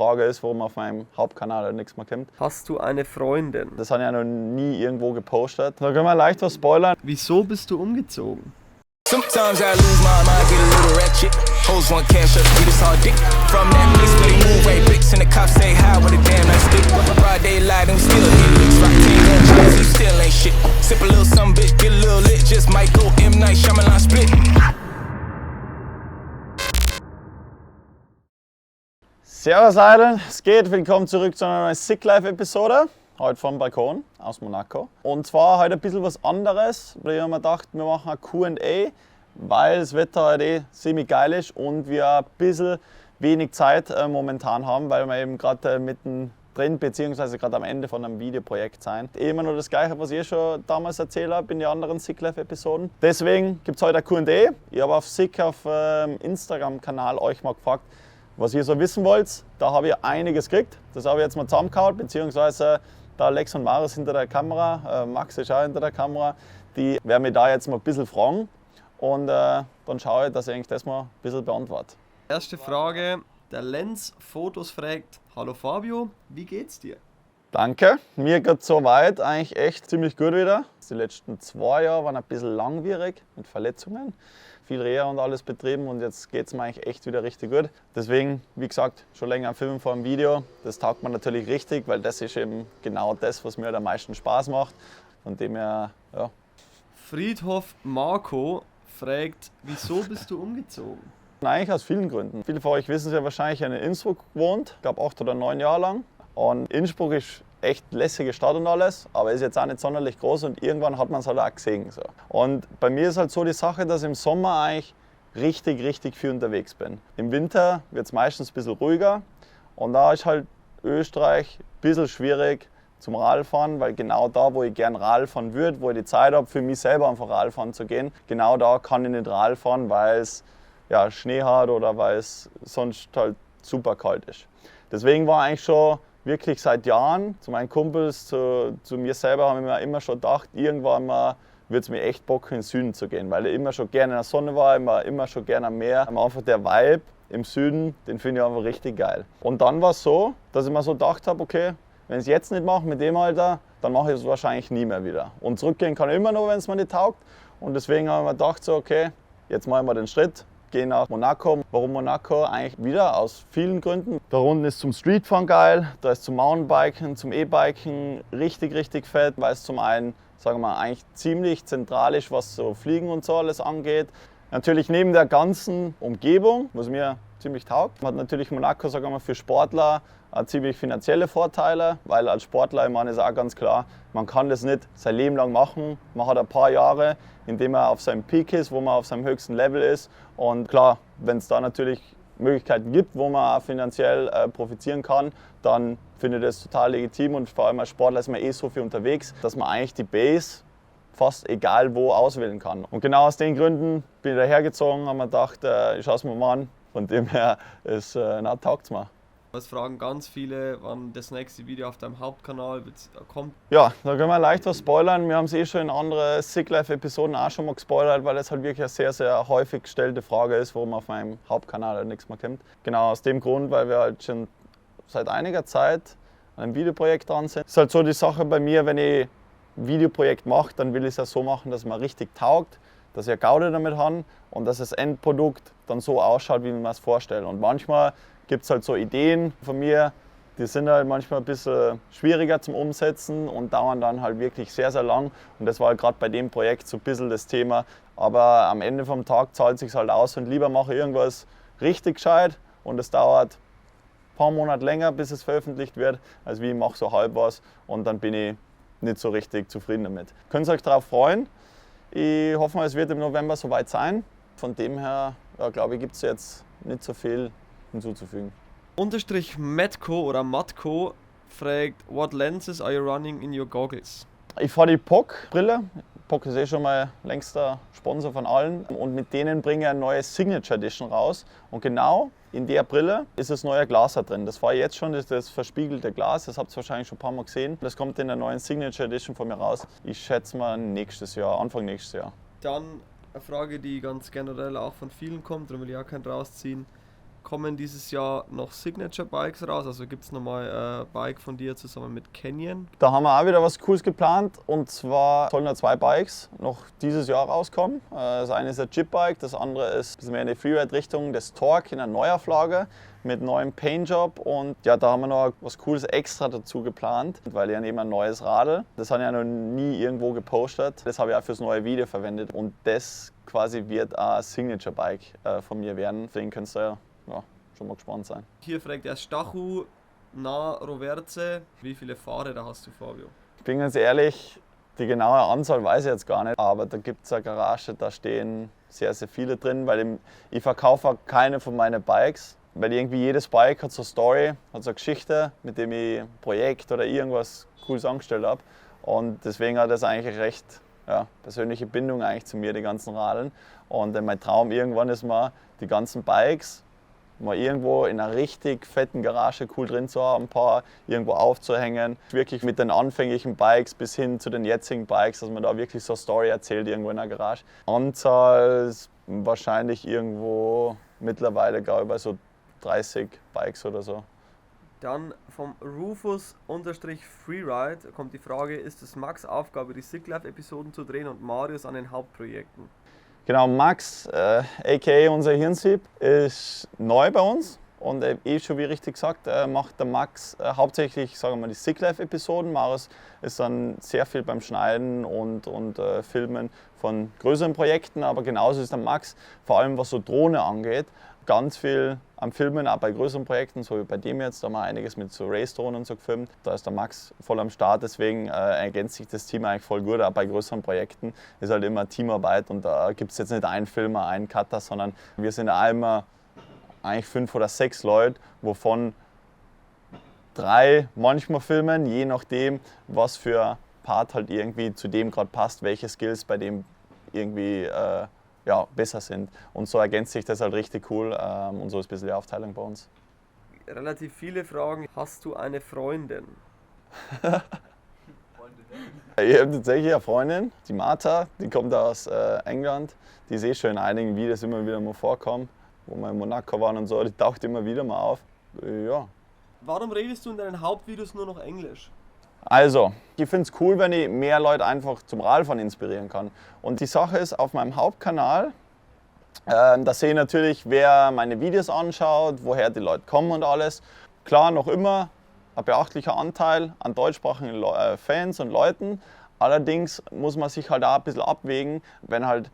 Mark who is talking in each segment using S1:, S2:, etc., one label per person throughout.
S1: Frage ist, warum auf meinem Hauptkanal nichts mehr kommt.
S2: Hast du eine Freundin?
S1: Das habe ich ja noch nie irgendwo gepostet. Da können wir leicht was spoilern.
S2: Wieso bist du umgezogen?
S3: Sometimes I lose my mind, get a little ratchet. Hoes want cash up, get us all dick. From that place where they move right bricks and the cops say hi with a damn nice stick. Broad daylight and we still hit licks. Rock 10 gun chains, you still ain't shit. Sip a little some bitch, get a little lit. Just might go M. Night Shyamalan split.
S1: Servus Leute, es geht. Willkommen zurück zu einer neuen Sick Life Episode. Heute vom Balkon aus Monaco. Und zwar heute ein bisschen was anderes. Ich habe mir gedacht, wir machen ein Q&A, weil das Wetter heute ziemlich geil ist und wir ein bisschen wenig Zeit momentan haben, weil wir eben gerade mittendrin bzw. gerade am Ende von einem Videoprojekt sind. Immer nur das Gleiche, was ich schon damals erzählt habe in den anderen Sick Life Episoden. Deswegen gibt es heute ein Q&A. Ich habe auf Sick auf Instagram-Kanal euch mal gefragt, was ihr so wissen wollt. Da habe ich einiges gekriegt. Das habe ich jetzt mal zusammengehauen, beziehungsweise da Lex und Marius hinter der Kamera, Max ist auch hinter der Kamera, die werden mich da jetzt mal ein bisschen fragen und dann schaue ich, dass ich eigentlich das mal ein bisschen beantworte.
S2: Erste Frage, der Lenz Fotos fragt, hallo Fabio, wie geht's dir?
S1: Danke, mir geht soweit eigentlich echt ziemlich gut wieder. Die letzten 2 Jahre waren ein bisschen langwierig mit Verletzungen. Viel Reha und alles betrieben und jetzt geht es mir eigentlich echt wieder richtig gut. Deswegen, wie gesagt, schon länger am Filmen vor dem Video. Das taugt mir natürlich richtig, weil das ist eben genau das, was mir am meisten Spaß macht. Von dem her, ja.
S2: Friedhof Marco fragt, wieso bist du umgezogen?
S1: Eigentlich aus vielen Gründen. Viele von euch wissen es ja wahrscheinlich, ich habe in Innsbruck gewohnt, ich glaube 8 oder 9 Jahre lang. Und Innsbruck ist echt lässige Stadt und alles, aber ist jetzt auch nicht sonderlich groß und irgendwann hat man es halt auch gesehen. So. Und bei mir ist halt so die Sache, dass ich im Sommer eigentlich richtig viel unterwegs bin. Im Winter wird es meistens ein bisschen ruhiger und da ist halt Österreich ein bisschen schwierig zum Radfahren, weil genau da, wo ich gern Rad fahren würde, wo ich die Zeit habe, für mich selber einfach Rad fahren zu gehen, genau da kann ich nicht Rad fahren, weil es ja, Schnee hat oder weil es sonst halt super kalt ist. Deswegen war eigentlich schon wirklich seit Jahren, zu meinen Kumpels, zu mir selber, habe ich mir immer schon gedacht, irgendwann mal würde es mir echt Bock, in den Süden zu gehen, weil ich immer schon gerne in der Sonne war, immer schon gerne am Meer. Einfach der Vibe im Süden, den finde ich einfach richtig geil. Und dann war es so, dass ich mir so gedacht habe, okay, wenn ich es jetzt nicht mache mit dem Alter, dann mache ich es wahrscheinlich nie mehr wieder. Und zurückgehen kann ich immer noch, wenn es mir nicht taugt. Und deswegen habe ich mir gedacht, so, okay, jetzt machen wir den Schritt. Gehen nach Monaco. Warum Monaco? Eigentlich wieder aus vielen Gründen. Da unten ist zum Streetfahren geil, da ist zum Mountainbiken, zum E-Biken richtig fett, weil es zum einen, sagen wir mal, eigentlich ziemlich zentral ist, was so Fliegen und so alles angeht. Natürlich neben der ganzen Umgebung, was mir ziemlich taugt, hat natürlich Monaco, sagen wir mal, für Sportler ziemlich finanzielle Vorteile, weil als Sportler, ich meine, ist auch ganz klar, man kann das nicht sein Leben lang machen. Man hat ein paar Jahre, in denen man auf seinem Peak ist, wo man auf seinem höchsten Level ist. Und klar, wenn es da natürlich Möglichkeiten gibt, wo man auch finanziell profitieren kann, dann finde ich das total legitim. Und vor allem als Sportler ist man so viel unterwegs, dass man eigentlich die Base fast egal wo auswählen kann. Und genau aus den Gründen bin ich dahergezogen, habe mir gedacht, ich schaue es mir mal an. Von dem her taugt es mir.
S2: Es fragen ganz viele, wann das nächste Video auf deinem Hauptkanal kommt.
S1: Ja, da können wir leicht was spoilern. Wir haben es schon in andere Sick Life Episoden auch schon mal gespoilert, weil es halt wirklich eine sehr häufig gestellte Frage ist, warum auf meinem Hauptkanal halt nichts mehr kommt. Genau aus dem Grund, weil wir halt schon seit einiger Zeit an einem Videoprojekt dran sind. Es ist halt so die Sache bei mir, wenn ich ein Videoprojekt mache, dann will ich es ja so machen, dass es mir richtig taugt, dass ich Gaude damit habe und dass das Endprodukt dann so ausschaut, wie man es vorstellt. Und manchmal gibt es halt so Ideen von mir, die sind halt manchmal ein bisschen schwieriger zum Umsetzen und dauern dann halt wirklich sehr lang. Und das war halt gerade bei dem Projekt so ein bisschen das Thema. Aber am Ende vom Tag zahlt es sich halt aus und lieber mache ich irgendwas richtig gescheit und es dauert ein paar Monate länger, bis es veröffentlicht wird, als wie ich mache so halb was und dann bin ich nicht so richtig zufrieden damit. Könnt ihr euch darauf freuen. Ich hoffe mal, es wird im November soweit sein. Von dem her, ja, glaube ich, gibt es jetzt nicht so viel hinzuzufügen.
S2: Unterstrich Matco oder Matco fragt, what lenses are you running in your goggles?
S1: Ich fahre die POC-Brille. POC ist schon mein längster Sponsor von allen. Und mit denen bringe ich eine neue Signature Edition raus. Und genau in der Brille ist das neue Glas drin. Das war jetzt schon das verspiegelte Glas. Das habt ihr wahrscheinlich schon ein paar Mal gesehen. Das kommt in der neuen Signature Edition von mir raus. Ich schätze mal Anfang nächstes Jahr.
S2: Dann eine Frage, die ganz generell auch von vielen kommt, darum will ich auch keinen rausziehen. kommen dieses Jahr noch Signature Bikes raus? Also gibt es nochmal ein Bike von dir zusammen mit Canyon?
S1: Da haben wir auch wieder was Cooles geplant, und zwar sollen da 2 Bikes noch dieses Jahr rauskommen. Das eine ist ein Chip-Bike, das andere ist ein bisschen mehr in die Freeride-Richtung, das Torque in einer Neuauflage mit neuem Paintjob, und ja, da haben wir noch was Cooles extra dazu geplant, weil ich nehme ein neues Radl. Das habe ich ja noch nie irgendwo gepostet. Das habe ich auch fürs neue Video verwendet, und das quasi wird ein Signature-Bike von mir werden. Deswegen könnt ihr ja schon mal gespannt sein.
S2: Hier fragt er Stachu, na Roverze, wie viele Fahrräder hast du, Fabio?
S1: Ich bin ganz ehrlich, die genaue Anzahl weiß ich jetzt gar nicht, aber da gibt es eine Garage, da stehen sehr, sehr viele drin, weil ich verkaufe keine von meinen Bikes, weil irgendwie jedes Bike hat so eine Story, hat so eine Geschichte, mit dem ich ein Projekt oder irgendwas Cooles angestellt habe, und deswegen hat das eigentlich recht persönliche Bindung eigentlich zu mir, die ganzen Radeln, und mein Traum irgendwann ist mal, die ganzen Bikes mal irgendwo in einer richtig fetten Garage cool drin zu haben, ein paar irgendwo aufzuhängen. Wirklich mit den anfänglichen Bikes bis hin zu den jetzigen Bikes, dass man da wirklich so eine Story erzählt irgendwo in der Garage. Anzahl ist wahrscheinlich irgendwo mittlerweile, glaube ich, bei so 30 Bikes oder so.
S2: Dann vom Rufus_Freeride kommt die Frage, ist es Max' Aufgabe, die Sicklife-Episoden zu drehen und Marius an den Hauptprojekten?
S1: Genau, Max, a.k.a. unser Hirnsieb, ist neu bei uns, und schon wie richtig gesagt, macht der Max hauptsächlich, sagen wir mal, die Sicklife-Episoden. Marius ist dann sehr viel beim Schneiden und Filmen von größeren Projekten, aber genauso ist der Max, vor allem was so Drohne angeht, ganz viel am Filmen, auch bei größeren Projekten, so wie bei dem jetzt, da haben wir einiges mit so Race-Drohnen und so gefilmt. Da ist der Max voll am Start, deswegen ergänzt sich das Team eigentlich voll gut. Auch bei größeren Projekten ist halt immer Teamarbeit, und da gibt es jetzt nicht einen Filmer, einen Cutter, sondern wir sind auch immer eigentlich 5 oder 6 Leute, wovon 3 manchmal filmen, je nachdem, was für Part halt irgendwie zu dem gerade passt, welche Skills bei dem irgendwie besser sind. Und so ergänzt sich das halt richtig cool, und so ist ein bisschen die Aufteilung bei uns.
S2: Relativ viele Fragen. Hast du eine Freundin?
S1: Ich habe tatsächlich eine Freundin, die Martha, die kommt aus England. Die ist schon in einigen Videos immer wieder mal vorkommen, wo wir in Monaco waren und so. Die taucht immer wieder mal auf. Ja.
S2: Warum redest du in deinen Hauptvideos nur noch Englisch?
S1: Also, ich finde es cool, wenn ich mehr Leute einfach zum Radfahren inspirieren kann. Und die Sache ist, auf meinem Hauptkanal, da sehe ich natürlich, wer meine Videos anschaut, woher die Leute kommen und alles. Klar, noch immer ein beachtlicher Anteil an deutschsprachigen Fans und Leuten. Allerdings muss man sich halt auch ein bisschen abwägen, wenn halt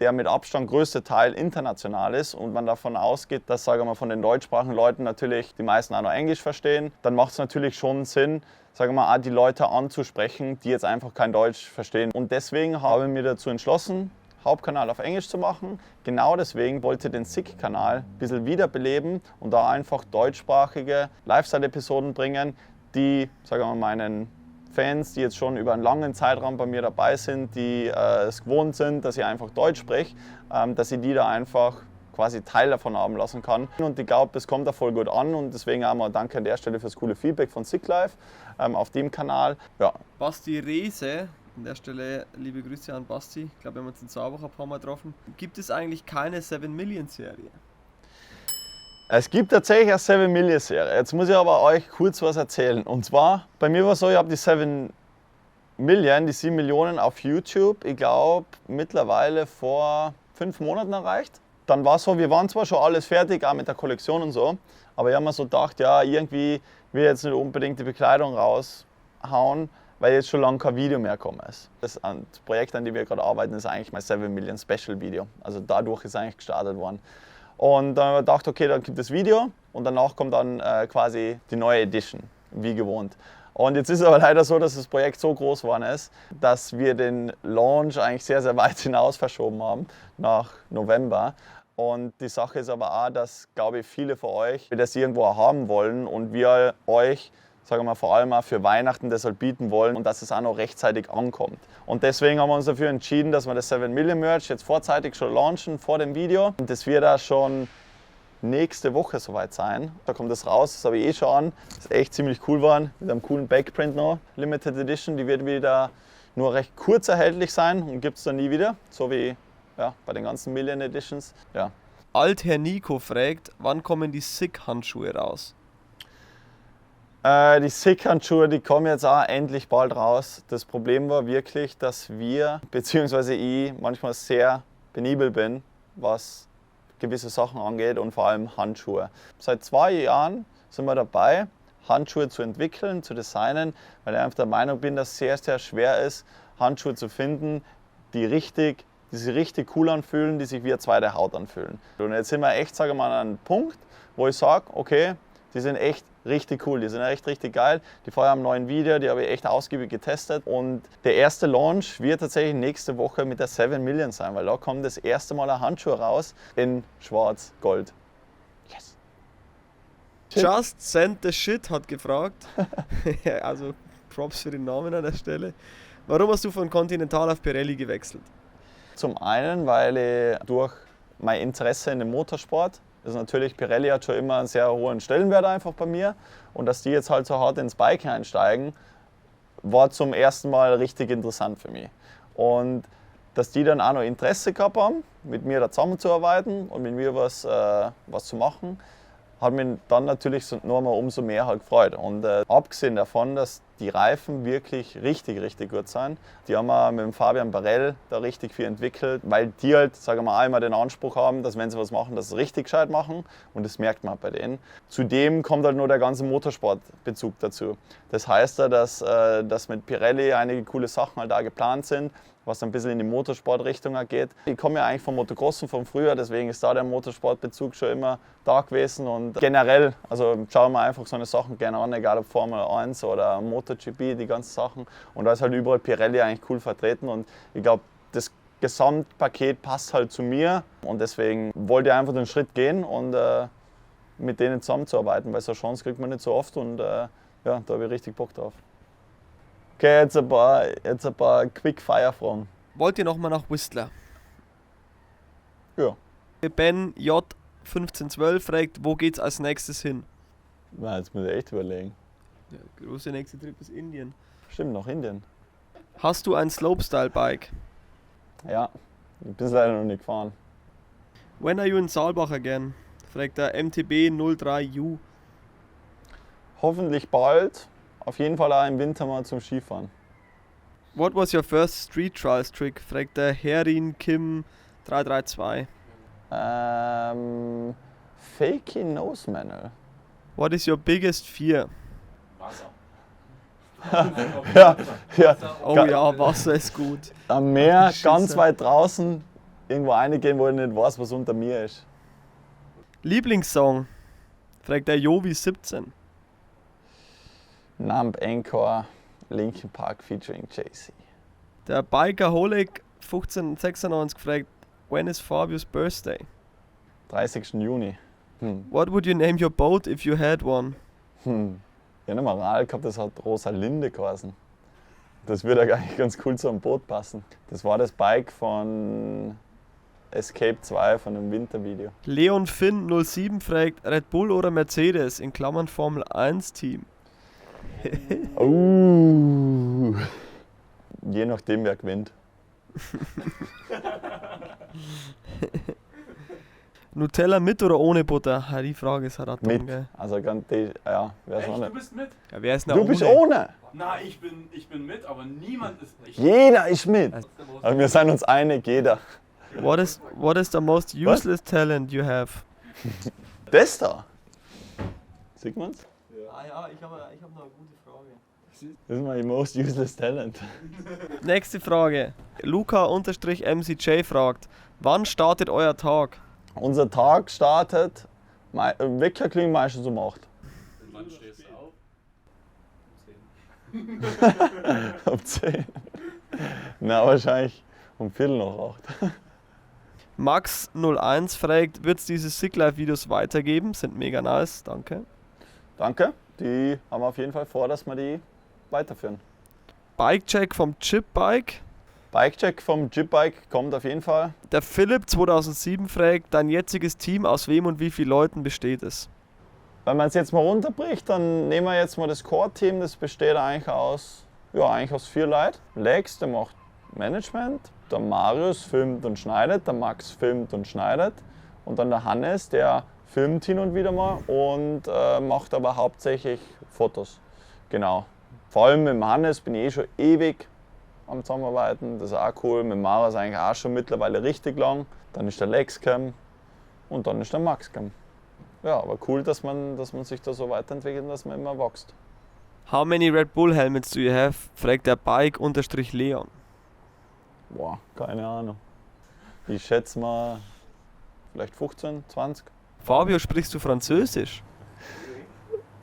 S1: der mit Abstand größte Teil international ist und man davon ausgeht, dass, sagen wir mal, von den deutschsprachigen Leuten natürlich die meisten auch noch Englisch verstehen, dann macht es natürlich schon Sinn, sagen wir mal, auch die Leute anzusprechen, die jetzt einfach kein Deutsch verstehen. Und deswegen habe ich mir dazu entschlossen, Hauptkanal auf Englisch zu machen. Genau deswegen wollte ich den SICK-Kanal ein bisschen wiederbeleben und da einfach deutschsprachige Lifestyle-Episoden bringen, die, sagen wir mal, meinen Fans, die jetzt schon über einen langen Zeitraum bei mir dabei sind, die es gewohnt sind, dass ich einfach Deutsch spreche, dass ich die da einfach quasi Teil davon haben lassen kann. Und ich glaube, das kommt da voll gut an, und deswegen auch mal danke an der Stelle fürs coole Feedback von Sicklife auf dem Kanal. Ja.
S2: Basti Rehse, an der Stelle liebe Grüße an Basti, ich glaube, wir haben uns in Saarbrücken ein paar Mal getroffen. Gibt es eigentlich keine 7 Million Serie?
S1: Es gibt tatsächlich eine 7 Million Serie. Jetzt muss ich aber euch kurz was erzählen. Und zwar, bei mir war es so, ich habe die 7 Millionen auf YouTube, ich glaube, mittlerweile vor 5 Monaten erreicht. Dann war es so, wir waren zwar schon alles fertig, auch mit der Kollektion und so, aber ich habe mir so gedacht, ja, irgendwie will ich jetzt nicht unbedingt die Bekleidung raushauen, weil jetzt schon lange kein Video mehr gekommen ist. Das Projekt, an dem wir gerade arbeiten, ist eigentlich mein 7 Million Special Video. Also dadurch ist eigentlich gestartet worden. Und dann habe ich gedacht, okay, dann gibt es Video und danach kommt dann quasi die neue Edition, wie gewohnt. Und jetzt ist es aber leider so, dass das Projekt so groß geworden ist, dass wir den Launch eigentlich sehr, sehr weit hinaus verschoben haben, nach November. Und die Sache ist aber auch, dass, glaube ich, viele von euch das irgendwo haben wollen und wir euch, sagen wir mal, vor allem auch für Weihnachten das halt bieten wollen und dass es auch noch rechtzeitig ankommt. Und deswegen haben wir uns dafür entschieden, dass wir das 7 Million Merch jetzt vorzeitig schon launchen vor dem Video. Und das wird da schon nächste Woche soweit sein. Da kommt das raus, das habe ich schon an. Das ist echt ziemlich cool geworden, mit einem coolen Backprint noch. Limited Edition, die wird wieder nur recht kurz erhältlich sein und gibt es dann nie wieder, so wie ja, bei den ganzen Million Editions. Ja.
S2: Altherr Nico fragt, wann kommen die SICK-Handschuhe raus?
S1: Die SICK-Handschuhe, die kommen jetzt auch endlich bald raus. Das Problem war wirklich, dass wir, beziehungsweise ich, manchmal sehr penibel bin, was gewisse Sachen angeht und vor allem Handschuhe. Seit 2 Jahren sind wir dabei, Handschuhe zu entwickeln, zu designen, weil ich einfach der Meinung bin, dass es sehr, sehr schwer ist, Handschuhe zu finden, die sich richtig cool anfühlen, die sich wie eine zweite Haut anfühlen. Und jetzt sind wir echt, sage ich mal, an einem Punkt, wo ich sage, okay, die sind echt richtig cool, die sind echt richtig geil. Die vorher am neuen Video, die habe ich echt ausgiebig getestet. Und der erste Launch wird tatsächlich nächste Woche mit der 7 Million sein, weil da kommt das erste Mal ein Handschuh raus in schwarz-gold. Yes!
S2: Just Send the Shit hat gefragt, also Props für den Namen an der Stelle. Warum hast du von Continental auf Pirelli gewechselt?
S1: Zum einen, weil ich durch mein Interesse in dem Motorsport, also natürlich Pirelli hat schon immer einen sehr hohen Stellenwert einfach bei mir, und dass die jetzt halt so hart ins Bike einsteigen, war zum ersten Mal richtig interessant für mich. Und dass die dann auch noch Interesse gehabt haben, mit mir da zusammenzuarbeiten und mit mir was zu machen, hat mich dann natürlich noch mal umso mehr halt gefreut. Und abgesehen davon, dass die Reifen wirklich richtig gut sind, die haben wir mit dem Fabian Barell da richtig viel entwickelt, weil die halt, sagen wir mal, immer den Anspruch haben, dass wenn sie was machen, dass sie es richtig gescheit machen, und das merkt man bei denen. Zudem kommt halt nur der ganze Motorsportbezug dazu. Das heißt ja, dass mit Pirelli einige coole Sachen halt da geplant sind, was ein bisschen in die Motorsportrichtung geht. Ich komme ja eigentlich vom Motocrossen von früher, deswegen ist da der Motorsportbezug schon immer da gewesen. Und generell, also schauen wir einfach so eine Sachen gerne an, egal ob Formel 1 oder MotoGP, die ganzen Sachen. Und da ist halt überall Pirelli eigentlich cool vertreten, und ich glaube, das Gesamtpaket passt halt zu mir, und deswegen wollte ich einfach den Schritt gehen und mit denen zusammenzuarbeiten, weil so eine Chance kriegt man nicht so oft, und ja, da habe ich richtig Bock drauf. Okay, jetzt ein paar Quick-Fire-Fragen.
S2: Wollt ihr nochmal nach Whistler?
S1: Ja.
S2: Ben J1512 fragt, wo geht's als nächstes hin?
S1: Na, jetzt muss ich echt überlegen.
S2: Der große nächste Trip ist Indien.
S1: Stimmt, nach Indien.
S2: Hast du ein Slopestyle-Bike?
S1: Ja, ich bin leider noch nicht gefahren.
S2: When are you in Saalbach again? Fragt der MTB03U.
S1: Hoffentlich bald. Auf jeden Fall auch im Winter mal zum Skifahren.
S2: What was your first street trials trick? Fragt der Herin Kim 332.
S1: Fakey Nose Manual.
S2: What is your biggest fear?
S4: Wasser.
S1: Ja.
S2: Oh ja, Wasser ist gut.
S1: Am Meer,
S2: Scheiße.
S1: ganz weit draußen, irgendwo reingehen, wo ich nicht weiß, was unter mir ist.
S2: Lieblingssong? Fragt der Jovi17.
S1: Numb Encore, Linkin Park featuring Jay-Z.
S2: Der Bikerholic 1596 fragt, when is Fabius birthday?
S1: 30. Juni.
S2: What would you name your boat if you had one?
S1: Ich habe eine Moral gehabt, das hat Rosa Linde geheißen. Das würde eigentlich ganz cool zu einem Boot passen. Das war das Bike von Escape 2 von dem Wintervideo.
S2: Leon Finn 07 fragt, Red Bull oder Mercedes in Klammern Formel 1 Team?
S1: Je nachdem, wer gewinnt.
S2: Nutella mit oder ohne Butter? Ja, die Frage ist halt
S1: Mit.
S2: gell?
S1: Also ganz, ja, wer ist
S4: Echt,
S1: ohne?
S4: du bist mit?
S2: Ja, wer ist
S1: Du bist ohne!
S4: Na, ich bin mit, aber niemand ist echt.
S1: Jeder ist mit! Aber wir sind uns einig, jeder.
S2: What is the most useless talent you have?
S1: Das da? Sieht man's?
S2: Ja, ich hab noch eine gute Frage.
S1: Das ist mein most useless talent.
S2: Nächste Frage. Luca-MCJ fragt, wann startet euer Tag?
S1: Unser Tag startet, Wecker klingelt meistens um 8.
S4: Wann stehst du auf?
S1: Um 10. Na, wahrscheinlich um Viertel nach 8.
S2: Max01 fragt, wird es diese Sick-Life-Videos weitergeben? Sind mega nice, danke.
S1: Danke, die haben wir auf jeden Fall vor, dass wir die weiterführen.
S2: Bikecheck vom Chip-Bike.
S1: Bikecheck vom Chip-Bike kommt auf jeden Fall.
S2: Der Philipp 2007 fragt, dein jetziges Team, aus wem und wie vielen Leuten besteht es?
S1: Wenn man es jetzt mal runterbricht, dann nehmen wir jetzt mal das Core-Team, das besteht eigentlich aus 4 Leuten. Lex, der macht Management, der Marius filmt und schneidet, der Max filmt und schneidet Und dann der Hannes, der filmt hin und wieder mal und macht aber hauptsächlich Fotos. Genau. Vor allem mit dem Hannes bin ich schon ewig am Zusammenarbeiten, das ist auch cool. Mit dem Maras eigentlich auch schon mittlerweile richtig lang. Dann ist der Lex gekommen und dann ist der Max gekommen. Ja, aber cool, dass man sich da so weiterentwickelt und dass man immer wächst.
S2: How many Red Bull helmets do you have? Fragt der Bike-Leon.
S1: Boah, keine Ahnung. Ich schätze mal vielleicht 15, 20.
S2: Fabio, sprichst du Französisch?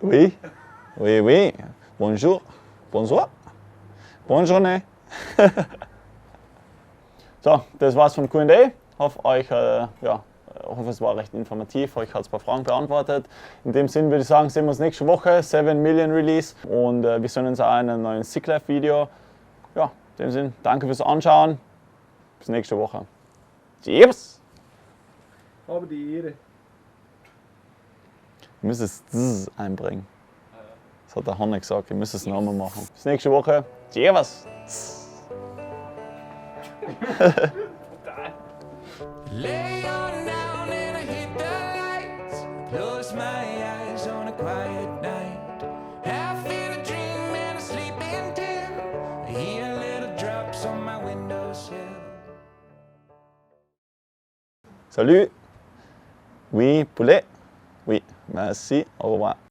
S1: Oui, oui, oui. Bonjour, bonsoir, bonne journée. So, das war's vom Q&A. Hoffe hoffe, es war recht informativ. Euch hat es ein paar Fragen beantwortet. In dem Sinn würde ich sagen, sehen wir uns nächste Woche. 7 Million Release. Und wir sehen uns auch in einem neuen Sick Life Video. Ja, in dem Sinn, danke fürs Anschauen. Bis nächste Woche. Cheers!
S2: Aber die Ehre.
S1: Ich muss das Z einbringen. Das hat der Hanne gesagt, ich muss es nochmal machen. Bis nächste Woche. Cheers!
S3: Lay on down and I hit the lights. Close my eyes on a quiet night. Half in a dream and a sleeping till. I hear little drops on my windowsill.
S1: Salut! Oui, poulet? Oui, merci, au revoir.